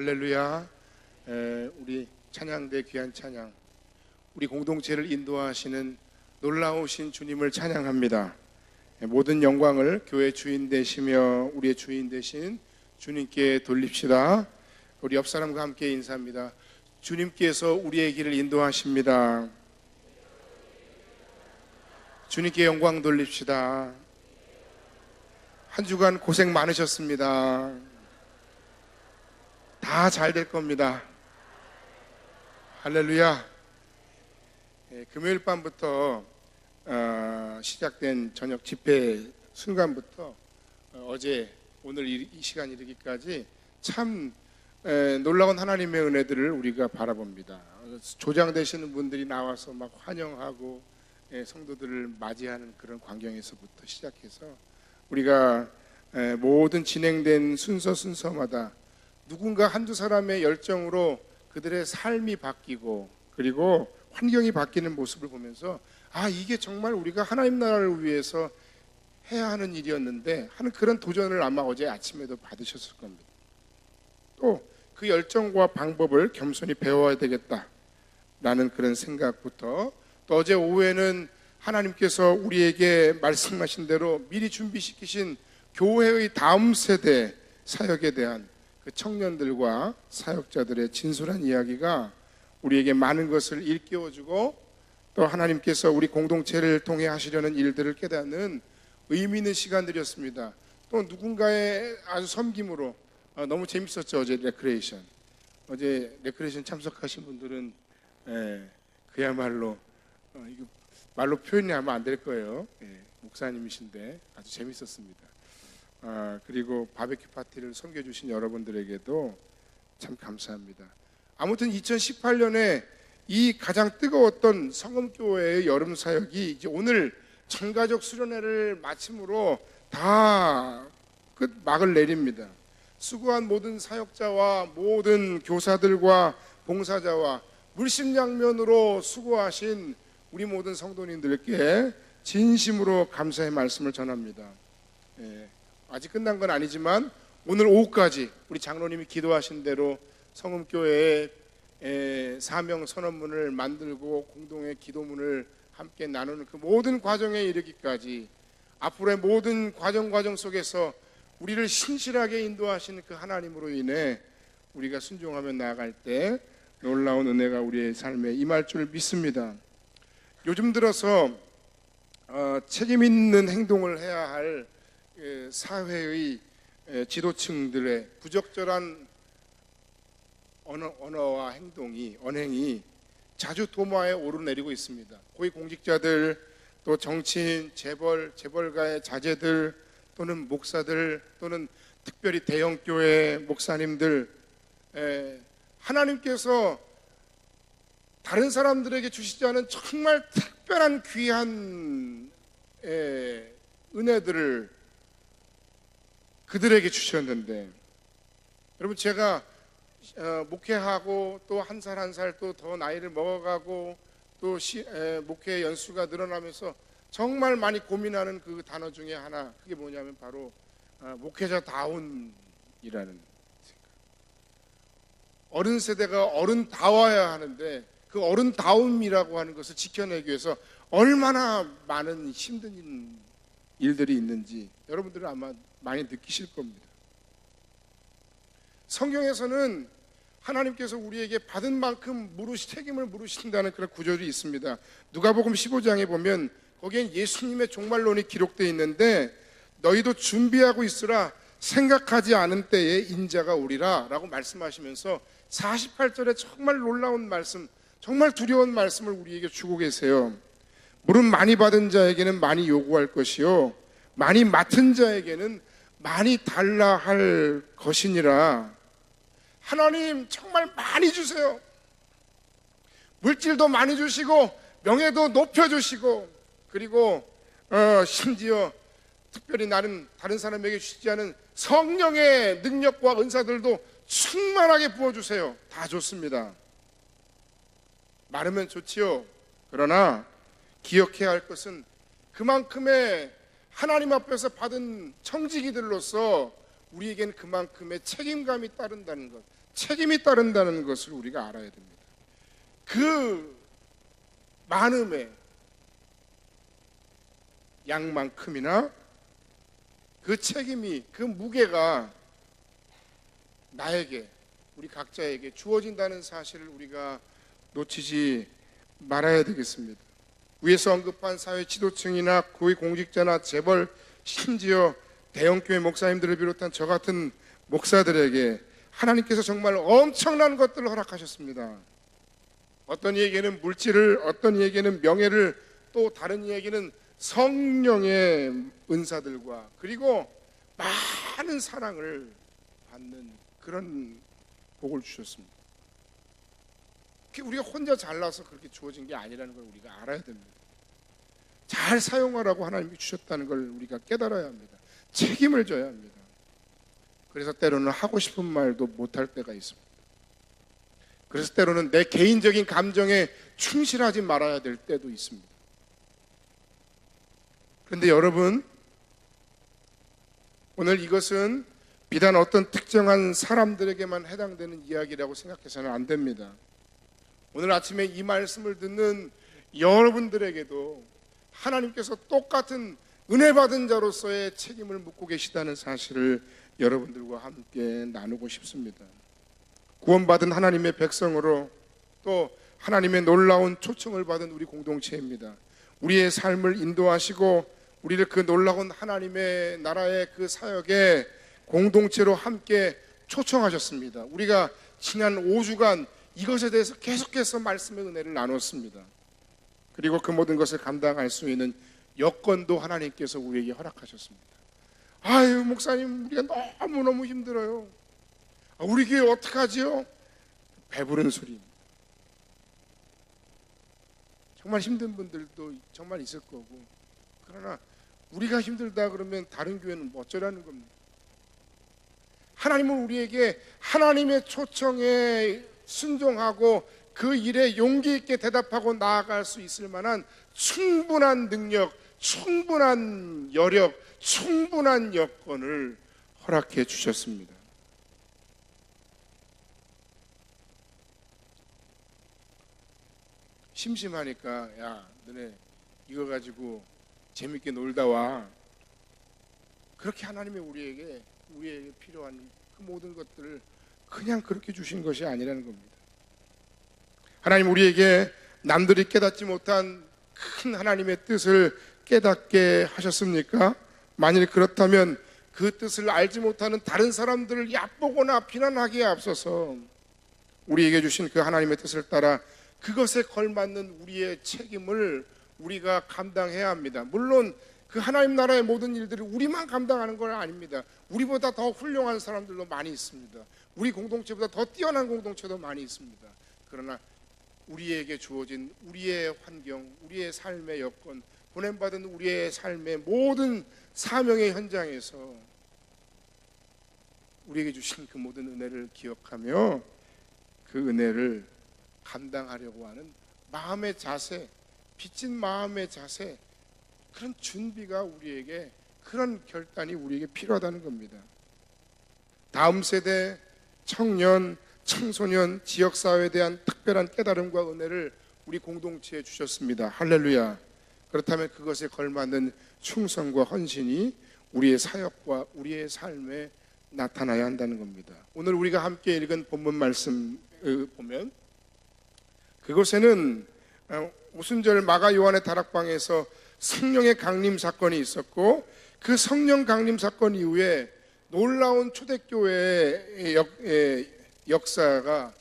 할렐루야. 우리 찬양대 귀한 찬양, 우리 공동체를 인도하시는 놀라우신 주님을 찬양합니다. 모든 영광을 교회 주인 되시며 우리의 주인 되신 주님께 돌립시다. 우리 옆 사람과 함께 인사합니다. 주님께서 우리의 길을 인도하십니다. 주님께 영광 돌립시다. 한 주간 고생 많으셨습니다. 다 잘 될 겁니다. 할렐루야. 금요일 밤부터 시작된 저녁 집회 순간부터 어제 오늘 이 시간 이르기까지 참 놀라운 하나님의 은혜들을 우리가 바라봅니다. 조장되시는 분들이 나와서 막 환영하고 성도들을 맞이하는 그런 광경에서부터 시작해서 우리가 모든 진행된 순서마다 누군가 한두 사람의 열정으로 그들의 삶이 바뀌고 그리고 환경이 바뀌는 모습을 보면서 이게 정말 우리가 하나님 나라를 위해서 해야 하는 일이었는데 하는 그런 도전을 아마 어제 아침에도 받으셨을 겁니다. 또 그 열정과 방법을 겸손히 배워야 되겠다라는 그런 생각부터 또 어제 오후에는 하나님께서 우리에게 말씀하신 대로 미리 준비시키신 교회의 다음 세대 사역에 대한 그 청년들과 사역자들의 진솔한 이야기가 우리에게 많은 것을 일깨워주고 또 하나님께서 우리 공동체를 통해 하시려는 일들을 깨닫는 의미 있는 시간들이었습니다. 또 누군가의 아주 섬김으로 너무 재밌었죠. 어제 레크레이션. 어제 레크레이션 참석하신 분들은 그야말로 이거 말로 표현이 하면 안 될 거예요. 목사님이신데 아주 재밌었습니다. 그리고 바베큐 파티를 섬겨주신 여러분들에게도 참 감사합니다. 아무튼 2018년에 이 가장 뜨거웠던 성금교회의 여름 사역이 이제 오늘 전가족 수련회를 마침으로 다 끝 막을 내립니다. 수고한 모든 사역자와 모든 교사들과 봉사자와 물심양면으로 수고하신 우리 모든 성도님들께 진심으로 감사의 말씀을 전합니다. 아직 끝난 건 아니지만 오늘 오후까지 우리 장로님이 기도하신 대로 성금교회의 사명 선언문을 만들고 공동의 기도문을 함께 나누는 그 모든 과정에 이르기까지 앞으로의 모든 과정 속에서 우리를 신실하게 인도하시는 그 하나님으로 인해 우리가 순종하며 나아갈 때 놀라운 은혜가 우리의 삶에 임할 줄 믿습니다. 요즘 들어서 책임 있는 행동을 해야 할 사회의 지도층들의 부적절한 언어와 언행이 자주 도마에 오르내리고 있습니다. 고위공직자들, 또 정치인, 재벌가의 자제들, 또는 목사들, 또는 특별히 대형교회 목사님들, 하나님께서 다른 사람들에게 주시지 않은 정말 특별한 귀한 은혜들을 그들에게 주셨는데, 여러분 제가 목회하고 또 한 살 한 살 또 더 나이를 먹어가고 또 목회 연수가 늘어나면서 정말 많이 고민하는 그 단어 중에 하나, 그게 뭐냐면 바로 목회자다운이라는 생각. 어른 세대가 어른다워야 하는데 그 어른다움이라고 하는 것을 지켜내기 위해서 얼마나 많은 힘든 일들이 있는지 여러분들은 아마 많이 느끼실 겁니다. 성경에서는 하나님께서 우리에게 받은 만큼 책임을 물으신다는 그런 구절이 있습니다. 누가복음 15장에 보면 거기엔 예수님의 종말론이 기록되어 있는데 너희도 준비하고 있으라 생각하지 않은 때에 인자가 오리라 라고 말씀하시면서 48절에 정말 놀라운 말씀, 정말 두려운 말씀을 우리에게 주고 계세요. 물은 많이 받은 자에게는 많이 요구할 것이요 많이 맡은 자에게는 많이 달라 할 것이니라. 하나님 정말 많이 주세요. 물질도 많이 주시고 명예도 높여주시고 그리고 심지어 특별히 나는 다른 사람에게 주시지 않은 성령의 능력과 은사들도 충만하게 부어주세요. 다 좋습니다. 많으면 좋지요. 그러나 기억해야 할 것은 그만큼의 하나님 앞에서 받은 청지기들로서 우리에겐 그만큼의 책임감이 따른다는 것, 책임이 따른다는 것을 우리가 알아야 됩니다. 그 많음의 양만큼이나 그 책임이, 그 무게가 나에게, 우리 각자에게 주어진다는 사실을 우리가 놓치지 말아야 되겠습니다. 위에서 언급한 사회 지도층이나 고위공직자나 재벌, 심지어 대형교회 목사님들을 비롯한 저 같은 목사들에게 하나님께서 정말 엄청난 것들을 허락하셨습니다. 어떤 이에게는 물질을, 어떤 이에게는 명예를, 또 다른 이에게는 성령의 은사들과 그리고 많은 사랑을 받는 그런 복을 주셨습니다. 우리가 혼자 잘나서 그렇게 주어진 게 아니라는 걸 우리가 알아야 됩니다. 잘 사용하라고 하나님이 주셨다는 걸 우리가 깨달아야 합니다. 책임을 져야 합니다. 그래서 때로는 하고 싶은 말도 못할 때가 있습니다. 그래서 때로는 내 개인적인 감정에 충실하지 말아야 될 때도 있습니다. 그런데 여러분, 오늘 이것은 비단 어떤 특정한 사람들에게만 해당되는 이야기라고 생각해서는 안 됩니다. 오늘 아침에 이 말씀을 듣는 여러분들에게도 하나님께서 똑같은 은혜 받은 자로서의 책임을 묻고 계시다는 사실을 여러분들과 함께 나누고 싶습니다. 구원받은 하나님의 백성으로 또 하나님의 놀라운 초청을 받은 우리 공동체입니다. 우리의 삶을 인도하시고 우리를 그 놀라운 하나님의 나라의 그 사역에 공동체로 함께 초청하셨습니다. 우리가 지난 5주간 이것에 대해서 계속해서 말씀의 은혜를 나눴습니다. 그리고 그 모든 것을 감당할 수 있는 여건도 하나님께서 우리에게 허락하셨습니다. 아유, 목사님, 우리가 너무너무 힘들어요. 우리 교회 어떡하지요? 배부른 소리입니다. 정말 힘든 분들도 정말 있을 거고, 그러나 우리가 힘들다 그러면 다른 교회는 뭐 어쩌라는 겁니다. 하나님은 우리에게 하나님의 초청에 순종하고 그 일에 용기 있게 대답하고 나아갈 수 있을 만한 충분한 능력, 충분한 여력, 충분한 여건을 허락해 주셨습니다. 심심하니까 야, 너네 이거 가지고 재밌게 놀다 와. 그렇게 하나님이 우리에게 필요한 그 모든 것들을 그냥 그렇게 주신 것이 아니라는 겁니다. 하나님 우리에게 남들이 깨닫지 못한 큰 하나님의 뜻을 깨닫게 하셨습니까? 만일 그렇다면 그 뜻을 알지 못하는 다른 사람들을 얕보거나 비난하기에 앞서서 우리에게 주신 그 하나님의 뜻을 따라 그것에 걸맞는 우리의 책임을 우리가 감당해야 합니다. 물론 그 하나님 나라의 모든 일들을 우리만 감당하는 건 아닙니다. 우리보다 더 훌륭한 사람들도 많이 있습니다. 우리 공동체보다 더 뛰어난 공동체도 많이 있습니다. 그러나 우리에게 주어진 우리의 환경, 우리의 삶의 여건, 보냄받은 우리의 삶의 모든 사명의 현장에서 우리에게 주신 그 모든 은혜를 기억하며 그 은혜를 감당하려고 하는 마음의 자세, 빚진 마음의 자세, 그런 준비가 우리에게, 그런 결단이 우리에게 필요하다는 겁니다. 다음 세대, 청년, 청소년, 지역사회에 대한 특별한 깨달음과 은혜를 우리 공동체에 주셨습니다. 할렐루야. 그렇다면 그것에 걸맞는 충성과 헌신이 우리의 사역과 우리의 삶에 나타나야 한다는 겁니다. 오늘 우리가 함께 읽은 본문 말씀 보면 그곳에는 오순절 마가 요한의 다락방에서 성령의 강림 사건이 있었고, 그 성령 강림 사건 이후에 놀라운 초대교회의 역사가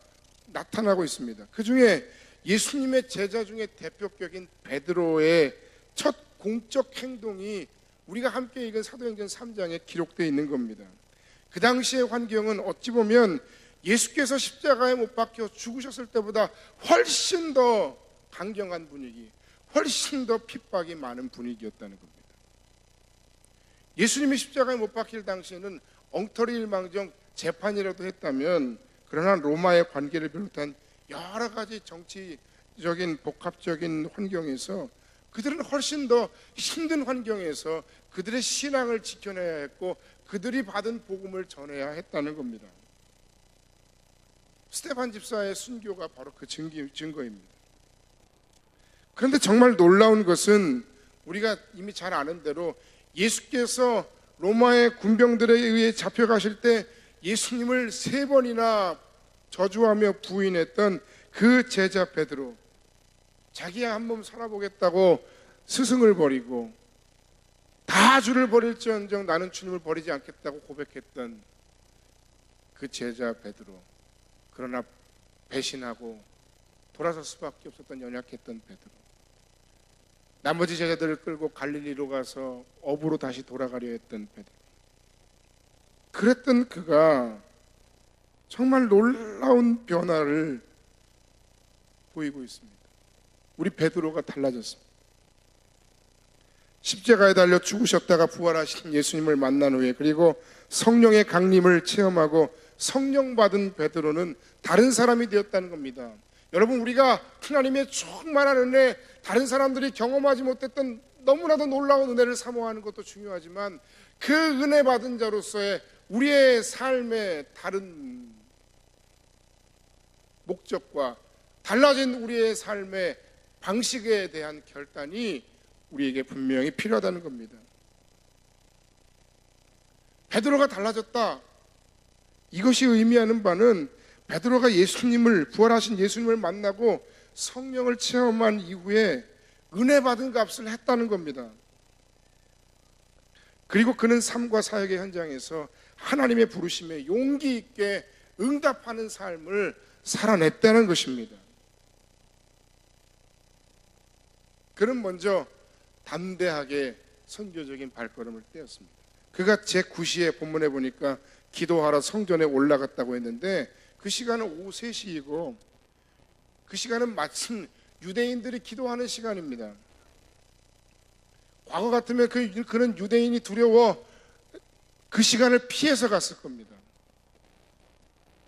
나타나고 있습니다. 그 중에 예수님의 제자 중에 대표격인 베드로의 첫 공적 행동이 우리가 함께 읽은 사도행전 3장에 기록되어 있는 겁니다. 그 당시의 환경은 어찌 보면 예수께서 십자가에 못 박혀 죽으셨을 때보다 훨씬 더 강경한 분위기, 훨씬 더 핍박이 많은 분위기였다는 겁니다. 예수님이 십자가에 못 박힐 당시에는 엉터리일망정 재판이라도 했다면, 그러나 로마의 관계를 비롯한 여러 가지 정치적인 복합적인 환경에서 그들은 훨씬 더 힘든 환경에서 그들의 신앙을 지켜내야 했고 그들이 받은 복음을 전해야 했다는 겁니다. 스데반 집사의 순교가 바로 그 증거입니다. 그런데 정말 놀라운 것은 우리가 이미 잘 아는 대로 예수께서 로마의 군병들에 의해 잡혀가실 때 예수님을 3번이나 저주하며 부인했던 그 제자 베드로, 자기야 한 몸 살아보겠다고 스승을 버리고 다 주를 버릴지언정 나는 주님을 버리지 않겠다고 고백했던 그 제자 베드로, 그러나 배신하고 돌아설 수밖에 없었던 연약했던 베드로, 나머지 제자들을 끌고 갈릴리로 가서 업으로 다시 돌아가려 했던 베드로, 그랬던 그가 정말 놀라운 변화를 보이고 있습니다. 우리 베드로가 달라졌습니다. 십자가에 달려 죽으셨다가 부활하신 예수님을 만난 후에, 그리고 성령의 강림을 체험하고 성령 받은 베드로는 다른 사람이 되었다는 겁니다. 여러분, 우리가 하나님의 충만한 은혜, 다른 사람들이 경험하지 못했던 너무나도 놀라운 은혜를 사모하는 것도 중요하지만, 그 은혜 받은 자로서의 우리의 삶의 다른 목적과 달라진 우리의 삶의 방식에 대한 결단이 우리에게 분명히 필요하다는 겁니다. 베드로가 달라졌다, 이것이 의미하는 바는 베드로가 부활하신 예수님을 만나고 성령을 체험한 이후에 은혜 받은 값을 했다는 겁니다. 그리고 그는 삶과 사역의 현장에서 하나님의 부르심에 용기 있게 응답하는 삶을 살아냈다는 것입니다. 그는 먼저 담대하게 선교적인 발걸음을 떼었습니다. 그가 제9시에 본문에 보니까 기도하러 성전에 올라갔다고 했는데, 그 시간은 오후 3시이고 그 시간은 마침 유대인들이 기도하는 시간입니다. 과거 같으면 그는 유대인이 두려워 그 시간을 피해서 갔을 겁니다.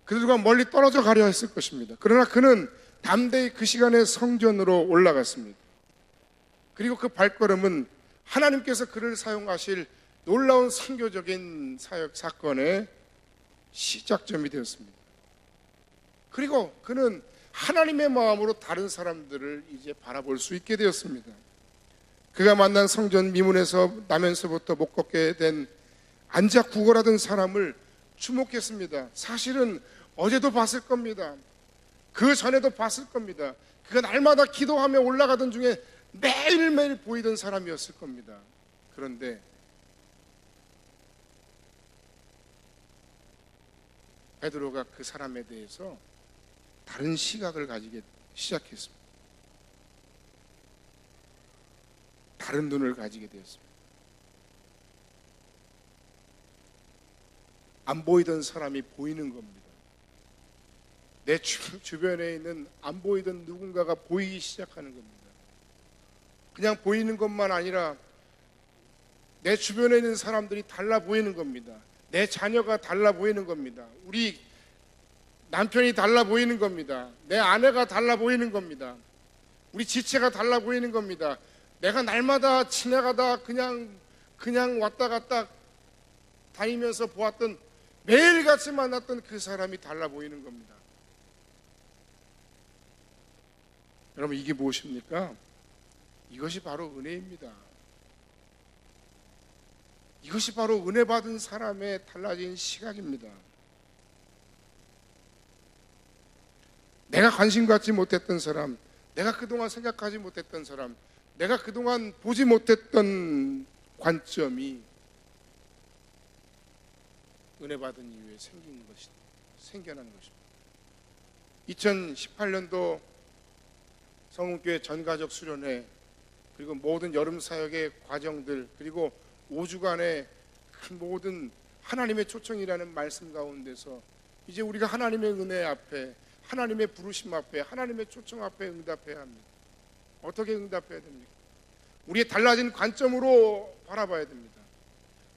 그들과 멀리 떨어져 가려 했을 것입니다. 그러나 그는 담대히 그 시간에 성전으로 올라갔습니다. 그리고 그 발걸음은 하나님께서 그를 사용하실 놀라운 선교적인 사역 사건의 시작점이 되었습니다. 그리고 그는 하나님의 마음으로 다른 사람들을 이제 바라볼 수 있게 되었습니다. 그가 만난 성전 미문에서 나면서부터 못 걷게 된 앉아 구걸하던 사람을 주목했습니다. 사실은 어제도 봤을 겁니다. 그 전에도 봤을 겁니다. 그가 날마다 기도하며 올라가던 중에 매일매일 보이던 사람이었을 겁니다. 그런데 베드로가 그 사람에 대해서 다른 시각을 가지기 시작했습니다. 다른 눈을 가지게 되었습니다. 안 보이던 사람이 보이는 겁니다. 내 주변에 있는 안 보이던 누군가가 보이기 시작하는 겁니다. 그냥 보이는 것만 아니라 내 주변에 있는 사람들이 달라 보이는 겁니다. 내 자녀가 달라 보이는 겁니다. 우리 남편이 달라 보이는 겁니다. 내 아내가 달라 보이는 겁니다. 우리 지체가 달라 보이는 겁니다. 내가 날마다 지나가다 그냥 왔다 갔다 다니면서 보았던, 매일같이 만났던 그 사람이 달라 보이는 겁니다. 여러분, 이게 무엇입니까? 이것이 바로 은혜입니다. 이것이 바로 은혜 받은 사람의 달라진 시각입니다. 내가 관심 갖지 못했던 사람, 내가 그동안 생각하지 못했던 사람, 내가 그동안 보지 못했던 관점이 은혜 받은 이후에 생겨나는 것입니다. 2018년도 성문교회 전가족 수련회, 그리고 모든 여름 사역의 과정들, 그리고 5주간의 그 모든 하나님의 초청이라는 말씀 가운데서 이제 우리가 하나님의 은혜 앞에, 하나님의 부르심 앞에, 하나님의 초청 앞에 응답해야 합니다. 어떻게 응답해야 됩니까? 우리의 달라진 관점으로 바라봐야 됩니다.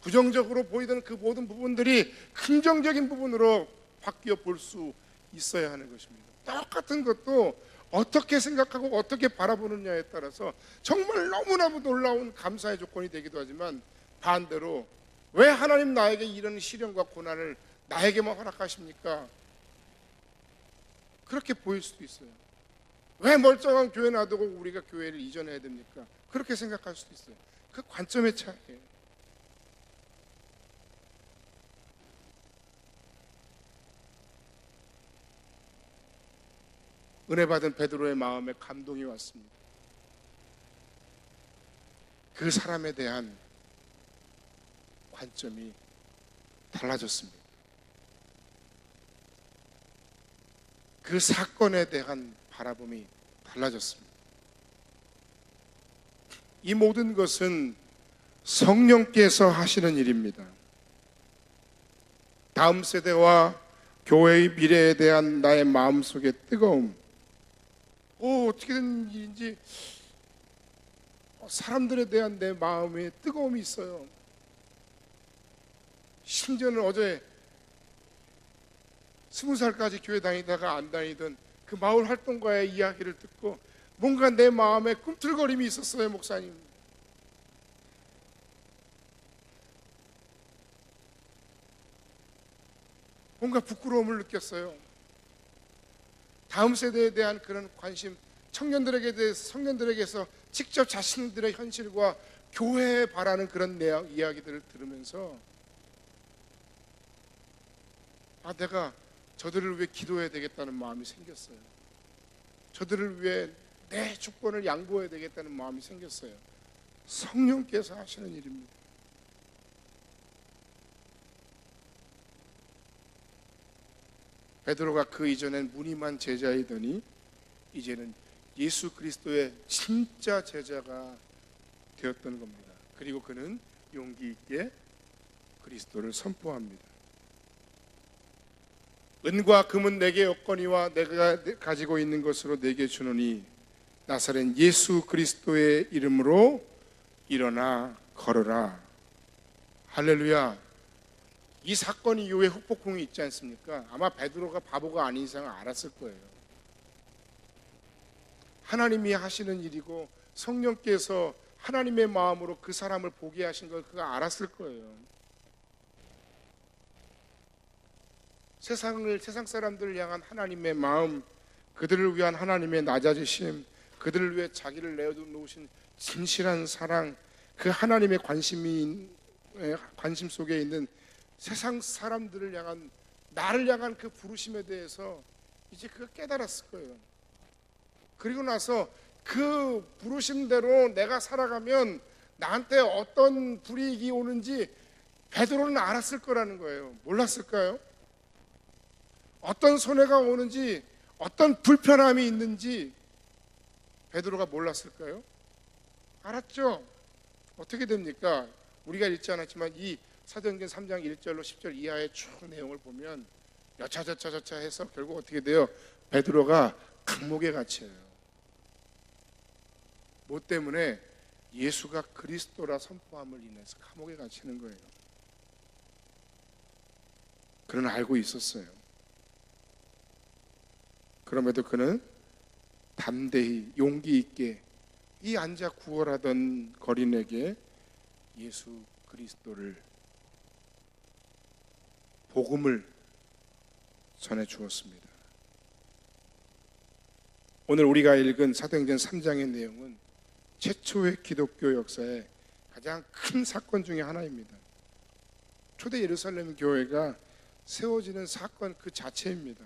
부정적으로 보이던 그 모든 부분들이 긍정적인 부분으로 바뀌어 볼 수 있어야 하는 것입니다. 똑같은 것도 어떻게 생각하고 어떻게 바라보느냐에 따라서 정말 너무나도 놀라운 감사의 조건이 되기도 하지만, 반대로 왜 하나님 나에게 이런 시련과 고난을 나에게만 허락하십니까? 그렇게 보일 수도 있어요. 왜 멀쩡한 교회 놔두고 우리가 교회를 이전해야 됩니까? 그렇게 생각할 수도 있어요. 그 관점의 차이예요. 은혜 받은 베드로의 마음에 감동이 왔습니다. 그 사람에 대한 관점이 달라졌습니다. 그 사건에 대한 바라봄이 달라졌습니다. 이 모든 것은 성령께서 하시는 일입니다. 다음 세대와 교회의 미래에 대한 나의 마음속의 뜨거움, 어떻게 된 일인지 사람들에 대한 내 마음에 뜨거움이 있어요. 심지어는 어제 20살까지 교회 다니다가 안 다니던 그 마을 활동가의 이야기를 듣고 뭔가 내 마음에 꿈틀거림이 있었어요. 목사님, 뭔가 부끄러움을 느꼈어요. 다음 세대에 대한 그런 관심, 청년들에게 대해서, 청년들에게서 직접 자신들의 현실과 교회에 바라는 그런 내용, 이야기들을 들으면서 내가 저들을 위해 기도해야 되겠다는 마음이 생겼어요. 저들을 위해 내 주권을 양보해야 되겠다는 마음이 생겼어요. 성령께서 하시는 일입니다. 베드로가 그 이전엔 무늬만 제자이더니 이제는 예수 그리스도의 진짜 제자가 되었던 겁니다. 그리고 그는 용기 있게 그리스도를 선포합니다. 은과 금은 내게 없거니와 내가 가지고 있는 것으로 내게 주노니 나사렛 예수 그리스도의 이름으로 일어나 걸어라. 할렐루야. 이 사건 이후에 후폭풍이 있지 않습니까? 아마 베드로가 바보가 아닌 이상 알았을 거예요. 하나님이 하시는 일이고 성령께서 하나님의 마음으로 그 사람을 보게 하신 걸 그가 알았을 거예요. 세상 사람들을 향한 하나님의 마음, 그들을 위한 하나님의 낮아지심, 그들을 위해 자기를 내어놓으신 진실한 사랑, 그 하나님의 관심 속에 있는 세상 사람들을 향한, 나를 향한 그 부르심에 대해서 이제 그가 깨달았을 거예요. 그리고 나서 그 부르심대로 내가 살아가면 나한테 어떤 불이익이 오는지 베드로는 알았을 거라는 거예요. 몰랐을까요? 어떤 손해가 오는지, 어떤 불편함이 있는지 베드로가 몰랐을까요? 알았죠. 어떻게 됩니까? 우리가 읽지 않았지만 이 사도행전 3장 1절로 10절 이하의 쭉 내용을 보면 여차저차 해서 결국 어떻게 돼요? 베드로가 감옥에 갇혀요. 뭐 때문에? 예수가 그리스도라 선포함을 인해서 감옥에 갇히는 거예요. 그는 알고 있었어요. 그럼에도 그는 담대히 용기 있게 이 앉아 구걸하던 거린에게 예수 그리스도를, 복음을 전해 주었습니다. 오늘 우리가 읽은 사도행전 3장의 내용은 최초의 기독교 역사의 가장 큰 사건 중에 하나입니다. 초대 예루살렘 교회가 세워지는 사건 그 자체입니다.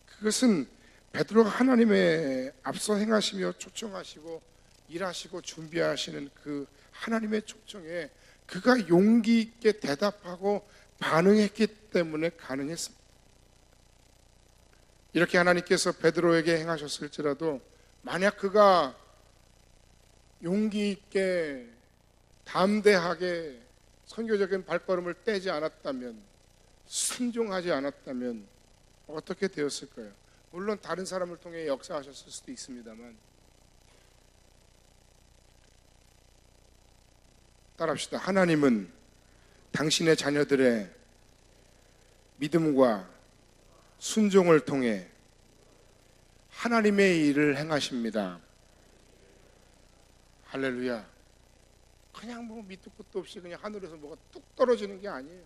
그것은 베드로가 하나님의 앞서 행하시며 초청하시고 일하시고 준비하시는 그 하나님의 초청에 그가 용기 있게 대답하고 반응했기 때문에 가능했습니다. 이렇게 하나님께서 베드로에게 행하셨을지라도 만약 그가 용기 있게 담대하게 선교적인 발걸음을 떼지 않았다면, 순종하지 않았다면 어떻게 되었을까요? 물론 다른 사람을 통해 역사하셨을 수도 있습니다만, 따라합시다. 하나님은 당신의 자녀들의 믿음과 순종을 통해 하나님의 일을 행하십니다. 할렐루야. 그냥 뭐 밑도 끝도 없이 그냥 하늘에서 뭐가 뚝 떨어지는 게 아니에요.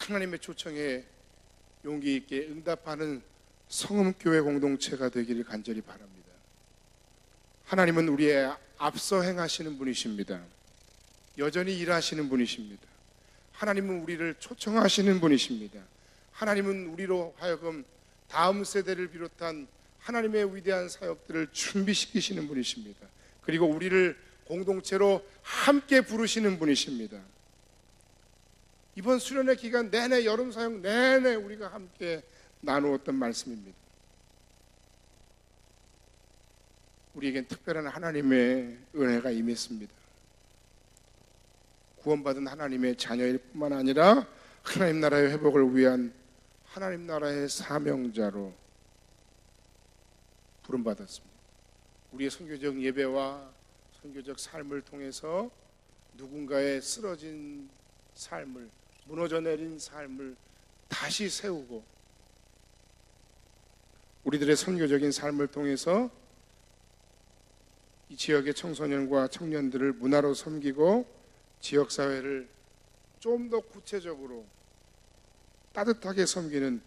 하나님의 초청에 용기 있게 응답하는 성음교회 공동체가 되기를 간절히 바랍니다. 하나님은 우리의 앞서 행하시는 분이십니다. 여전히 일하시는 분이십니다. 하나님은 우리를 초청하시는 분이십니다. 하나님은 우리로 하여금 다음 세대를 비롯한 하나님의 위대한 사역들을 준비시키시는 분이십니다. 그리고 우리를 공동체로 함께 부르시는 분이십니다. 이번 수련회 기간 내내, 여름 사역 내내 우리가 함께 나누었던 말씀입니다. 우리에겐 특별한 하나님의 은혜가 임했습니다. 구원받은 하나님의 자녀일 뿐만 아니라 하나님 나라의 회복을 위한 하나님 나라의 사명자로 부름받았습니다. 우리의 선교적 예배와 선교적 삶을 통해서 누군가의 쓰러진 삶을, 무너져 내린 삶을 다시 세우고, 우리들의 선교적인 삶을 통해서 이 지역의 청소년과 청년들을 문화로 섬기고 지역사회를 좀 더 구체적으로 따뜻하게 섬기는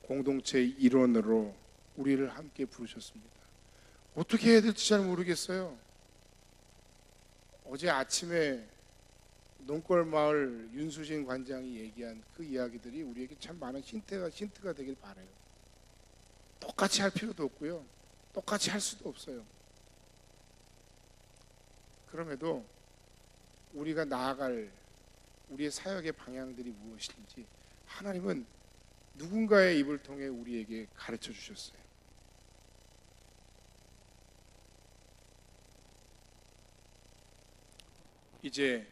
공동체의 일원으로 우리를 함께 부르셨습니다. 어떻게 해야 될지 잘 모르겠어요. 어제 아침에 농골마을 윤수진 관장이 얘기한 그 이야기들이 우리에게 참 많은 힌트가 되길 바라요. 똑같이 할 필요도 없고요, 똑같이 할 수도 없어요. 그럼에도 우리가 나아갈 우리의 사역의 방향들이 무엇인지 하나님은 누군가의 입을 통해 우리에게 가르쳐 주셨어요. 이제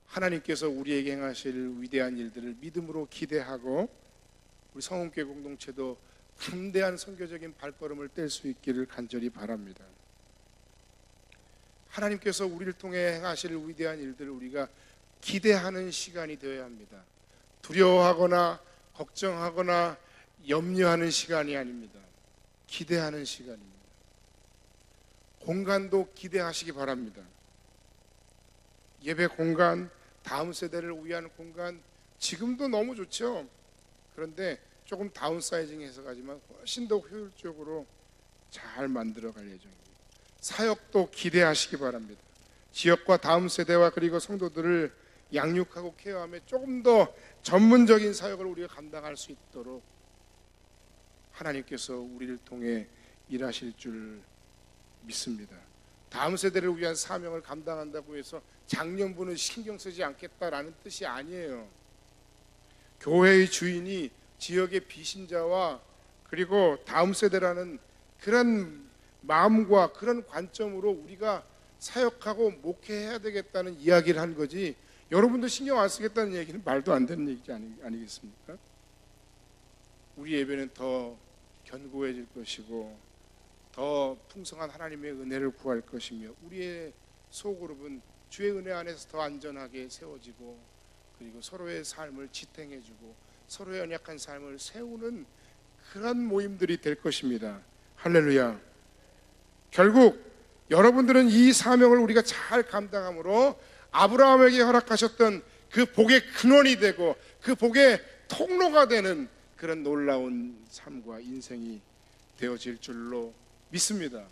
하나님께서 우리에게 행하실 위대한 일들을 믿음으로 기대하고 우리 성음교회 공동체도 담대한 선교적인 발걸음을 뗄 수 있기를 간절히 바랍니다. 하나님께서 우리를 통해 행하실 위대한 일들을 우리가 기대하는 시간이 되어야 합니다. 두려워하거나 걱정하거나 염려하는 시간이 아닙니다. 기대하는 시간입니다. 공간도 기대하시기 바랍니다. 예배 공간, 다음 세대를 위한 공간, 지금도 너무 좋죠. 그런데 조금 다운사이징 해서 가지만 훨씬 더 효율적으로 잘 만들어갈 예정입니다. 사역도 기대하시기 바랍니다. 지역과 다음 세대와 그리고 성도들을 양육하고 케어하며 조금 더 전문적인 사역을 우리가 감당할 수 있도록 하나님께서 우리를 통해 일하실 줄 믿습니다. 다음 세대를 위한 사명을 감당한다고 해서 장년부는 신경 쓰지 않겠다라는 뜻이 아니에요. 교회의 주인이 지역의 비신자와 그리고 다음 세대라는 그런 마음과 그런 관점으로 우리가 사역하고 목회해야 되겠다는 이야기를 한 거지, 여러분들 신경 안 쓰겠다는 얘기는 말도 안 되는 얘기 아니겠습니까? 우리 예배는 더 견고해질 것이고 더 풍성한 하나님의 은혜를 구할 것이며 우리의 소그룹은 주의 은혜 안에서 더 안전하게 세워지고 그리고 서로의 삶을 지탱해주고 서로의 연약한 삶을 세우는 그런 모임들이 될 것입니다. 할렐루야. 결국 여러분들은 이 사명을 우리가 잘 감당함으로 아브라함에게 허락하셨던 그 복의 근원이 되고 그 복의 통로가 되는 그런 놀라운 삶과 인생이 되어질 줄로 믿습니다.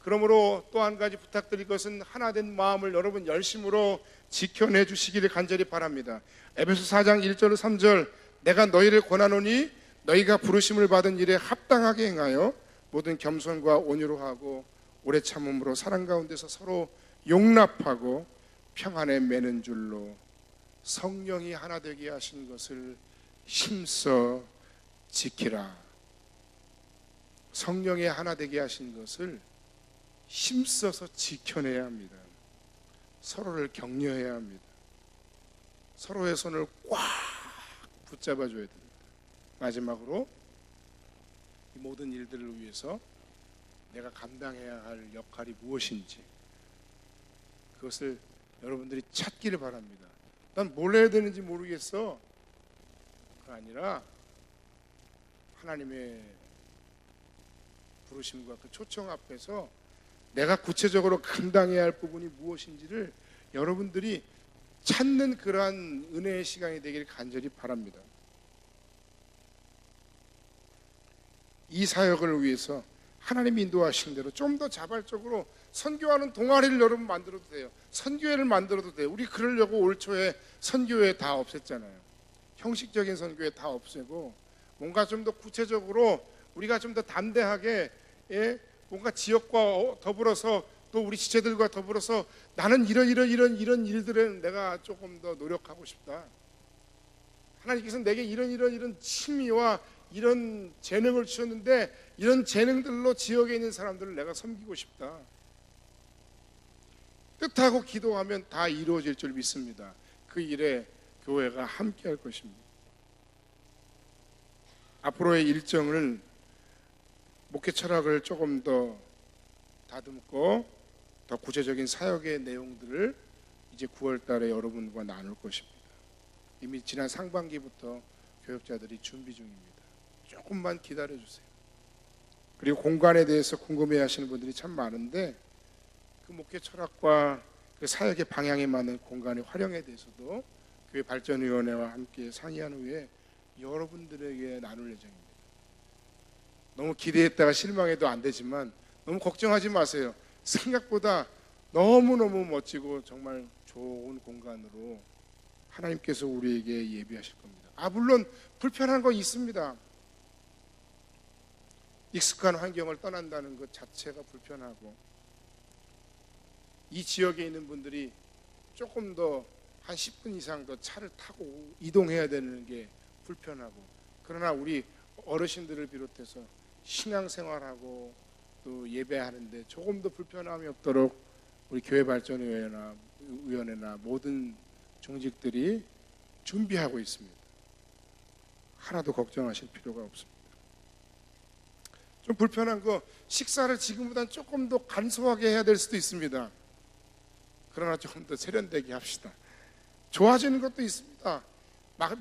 그러므로 또 한 가지 부탁드릴 것은 하나된 마음을 여러분 열심으로 지켜내 주시기를 간절히 바랍니다. 에베소 4장 1절 3절 내가 너희를 권하노니 너희가 부르심을 받은 일에 합당하게 행하여 모든 겸손과 온유로 하고 오래 참음으로 사랑 가운데서 서로 용납하고 평안에 매는 줄로 성령이 하나 되게 하신 것을 힘써 지키라. 성령이 하나 되게 하신 것을 힘써서 지켜내야 합니다. 서로를 격려해야 합니다. 서로의 손을 꽉 붙잡아 줘야 됩니다. 마지막으로 이 모든 일들을 위해서 내가 감당해야 할 역할이 무엇인지 그것을 여러분들이 찾기를 바랍니다. 난 뭘 해야 되는지 모르겠어. 그게 아니라 하나님의 부르심과 그 초청 앞에서 내가 구체적으로 감당해야 할 부분이 무엇인지를 여러분들이 찾는 그러한 은혜의 시간이 되기를 간절히 바랍니다. 이 사역을 위해서 하나님 인도하신 대로 좀 더 자발적으로 선교하는 동아리를 여러분 만들어도 돼요. 선교회를 만들어도 돼요. 우리 그러려고 올 초에 선교회 다 없앴잖아요. 형식적인 선교회 다 없애고 뭔가 좀 더 구체적으로 우리가 좀 더 담대하게, 뭔가 지역과 더불어서 또 우리 지체들과 더불어서 나는 이런 일들은 내가 조금 더 노력하고 싶다. 하나님께서 내게 이런 취미와 이런 재능을 주셨는데 이런 재능들로 지역에 있는 사람들을 내가 섬기고 싶다. 뜻하고 기도하면 다 이루어질 줄 믿습니다. 그 일에 교회가 함께 할 것입니다. 앞으로의 일정을, 목회 철학을 조금 더 다듬고 더 구체적인 사역의 내용들을 이제 9월 달에 여러분과 나눌 것입니다. 이미 지난 상반기부터 교역자들이 준비 중입니다. 조금만 기다려 주세요. 그리고 공간에 대해서 궁금해 하시는 분들이 참 많은데 그 목회 철학과 그 사역의 방향에 맞는 공간의 활용에 대해서도 교회 발전위원회와 함께 상의한 후에 여러분들에게 나눌 예정입니다. 너무 기대했다가 실망해도 안 되지만 너무 걱정하지 마세요. 생각보다 너무너무 멋지고 정말 좋은 공간으로 하나님께서 우리에게 예비하실 겁니다. 물론 불편한 거 있습니다. 익숙한 환경을 떠난다는 것 자체가 불편하고, 이 지역에 있는 분들이 조금 더 한 10분 이상 더 차를 타고 이동해야 되는 게 불편하고, 그러나 우리 어르신들을 비롯해서 신앙생활하고 또 예배하는데 조금 더 불편함이 없도록 우리 교회발전위원회나 모든 종직들이 준비하고 있습니다. 하나도 걱정하실 필요가 없습니다. 좀 불편한 거, 식사를 지금보다는 조금 더 간소하게 해야 될 수도 있습니다. 그러나 조금 더 세련되게 합시다. 좋아지는 것도 있습니다.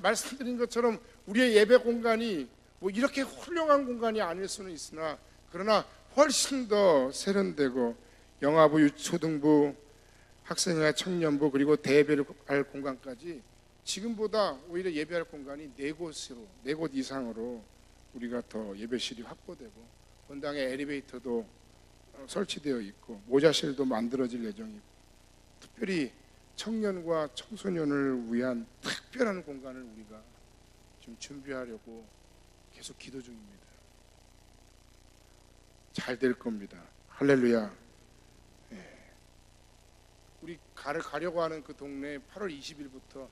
말씀드린 것처럼 우리의 예배 공간이 뭐 이렇게 훌륭한 공간이 아닐 수는 있으나, 그러나 훨씬 더 세련되고 영아부, 초등부, 학생회, 청년부, 그리고 대예배를 할 공간까지 지금보다 오히려 예배할 공간이 4곳 이상으로 우리가 더 예배실이 확보되고, 본당에 엘리베이터도 설치되어 있고 모자실도 만들어질 예정이고, 특별히 청년과 청소년을 위한 특별한 공간을 우리가 지금 준비하려고 계속 기도 중입니다. 잘 될 겁니다. 할렐루야. 우리 가려고 하는 그 동네 8월 20일부터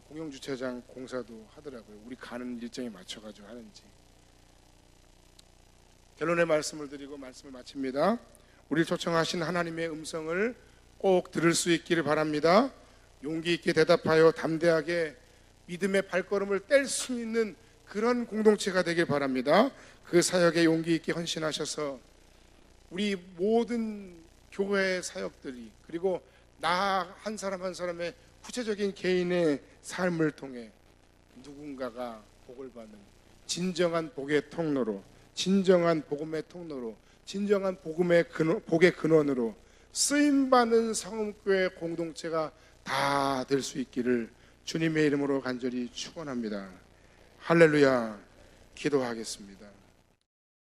공영주차장 공사도 하더라고요. 우리 가는 일정에 맞춰가지고 하는지. 결론의 말씀을 드리고 말씀을 마칩니다. 우리를 초청하신 하나님의 음성을 꼭 들을 수 있기를 바랍니다. 용기 있게 대답하여 담대하게 믿음의 발걸음을 뗄 수 있는 그런 공동체가 되길 바랍니다. 그 사역에 용기 있게 헌신하셔서 우리 모든 교회 사역들이, 그리고 나 한 사람 한 사람의 구체적인 개인의 삶을 통해 누군가가 복을 받는 진정한 복의 통로로, 진정한 복음의 통로로, 진정한 복의 근원으로 쓰임받는 성음교회 공동체가 다 될 수 있기를 주님의 이름으로 간절히 축원합니다. 할렐루야. 기도하겠습니다.